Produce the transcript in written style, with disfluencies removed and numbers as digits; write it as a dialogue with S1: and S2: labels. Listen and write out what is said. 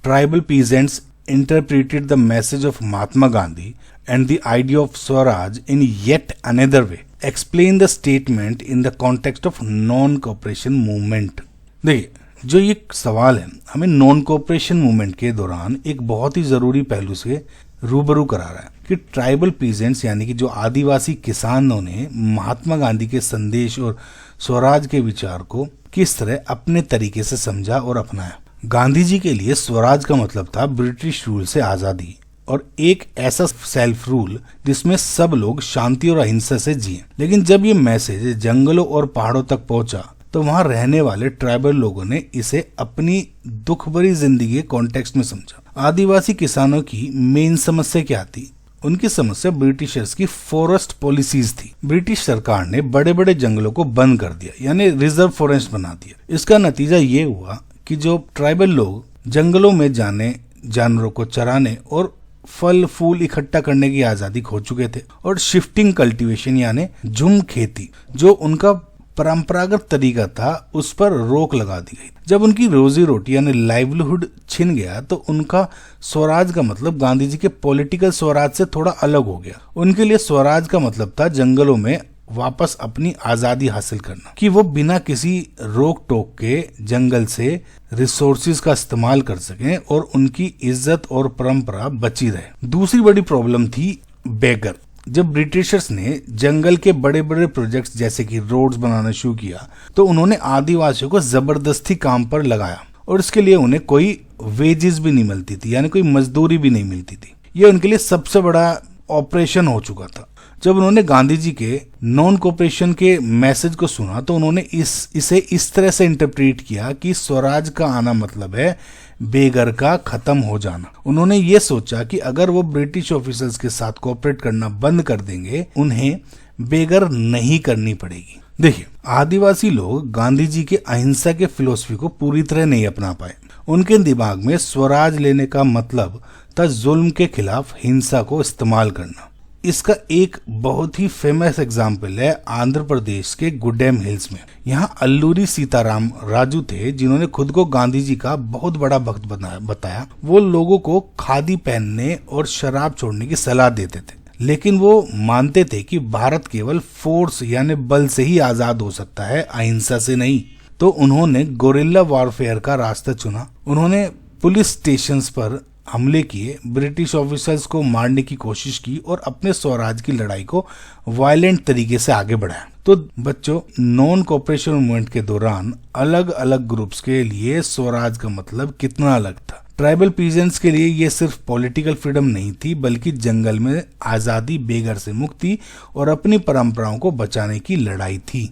S1: tribal peasants interpreted the message of Mahatma Gandhi and the idea of Swaraj in yet another way. Explain the statement in the context of non-cooperation movement. देखिए, जो ये सवाल है हमें non cooperation movement के दौरान एक बहुत ही जरूरी पहलू से रूबरू करा रहा है कि ट्राइबल पीजेंट्स यानी कि जो आदिवासी किसानों ने महात्मा गांधी के संदेश और स्वराज के विचार को किस तरह अपने तरीके से समझा और अपनाया। गांधी जी के लिए स्वराज का मतलब था ब्रिटिश रूल से आजादी और एक ऐसा सेल्फ रूल जिसमें सब लोग शांति और अहिंसा से जिए। लेकिन जब ये मैसेज जंगलों और पहाड़ों तक पहुंचा तो वहां रहने वाले ट्राइबल लोगों ने इसे अपनी दुख भरी जिंदगी के कॉन्टेक्स्ट में समझा। आदिवासी किसानों की मेन समस्या क्या थी? उनकी समस्या ब्रिटिशर्स की फॉरेस्ट पॉलिसीज थी। ब्रिटिश सरकार ने बड़े बड़े जंगलों को बंद कर दिया यानी रिजर्व फॉरेस्ट बना दिया। इसका नतीजा ये हुआ कि जो ट्राइबल लोग जंगलों में जाने, जानवरों को चराने और फल फूल इकट्ठा करने की आजादी खो चुके थे और शिफ्टिंग कल्टीवेशन यानी झुम खेती जो उनका परंपरागत तरीका था उस पर रोक लगा दी गई। जब उनकी रोजी रोटी यानी लाइवलीहुड छिन गया तो उनका स्वराज का मतलब गांधी जी के पॉलिटिकल स्वराज से थोड़ा अलग हो गया। उनके लिए स्वराज का मतलब था जंगलों में वापस अपनी आजादी हासिल करना, कि वो बिना किसी रोक टोक के जंगल से रिसोर्सेज का इस्तेमाल कर सकें और उनकी इज्जत और परंपरा बची रहे। दूसरी बड़ी प्रॉब्लम थी बेगर। जब ब्रिटिशर्स ने जंगल के बड़े बड़े प्रोजेक्ट्स जैसे कि रोड्स बनाना शुरू किया तो उन्होंने आदिवासियों को जबरदस्ती काम पर लगाया और इसके लिए उन्हें कोई वेजेस भी नहीं मिलती थी यानी कोई मजदूरी भी नहीं मिलती थी। ये उनके लिए सबसे बड़ा ऑपरेशन हो चुका था। जब उन्होंने गांधी जी के नॉन कोऑपरेशन के मैसेज को सुना तो उन्होंने इसे इस तरह से इंटरप्रेट किया कि स्वराज का आना मतलब है बेघर का खत्म हो जाना। उन्होंने ये सोचा कि अगर वो ब्रिटिश ऑफिसर्स के साथ कोऑपरेट करना बंद कर देंगे उन्हें बेघर नहीं करनी पड़ेगी। देखिए, आदिवासी लोग गांधी जी के अहिंसा के फिलॉसफी को पूरी तरह नहीं अपना पाए। उनके दिमाग में स्वराज लेने का मतलब था जुल्म के खिलाफ हिंसा को इस्तेमाल करना। इसका एक बहुत ही फेमस एग्जाम्पल है आंध्र प्रदेश के गुड्डेम हिल्स में। यहाँ अल्लूरी सीताराम राजू थे जिन्होंने खुद को गांधी जी का बहुत बड़ा भक्त बताया। वो लोगों को खादी पहनने और शराब छोड़ने की सलाह देते थे, लेकिन वो मानते थे कि भारत केवल फोर्स यानी बल से ही आजाद हो सकता है, अहिंसा से नहीं। तो उन्होंने गोरिल्ला वॉरफेयर का रास्ता चुना। उन्होंने पुलिस स्टेशंस पर हमले किए, ब्रिटिश ऑफिसर्स को मारने की कोशिश की और अपने स्वराज की लड़ाई को वायलेंट तरीके से आगे बढ़ाया। तो बच्चों, नॉन कोऑपरेशन मूवमेंट के दौरान अलग अलग ग्रुप्स के लिए स्वराज का मतलब कितना अलग था। ट्राइबल पीजेंट्स के लिए ये सिर्फ पॉलिटिकल फ्रीडम नहीं थी बल्कि जंगल में आजादी, बेघर से मुक्ति और अपनी परंपराओं को बचाने की लड़ाई थी।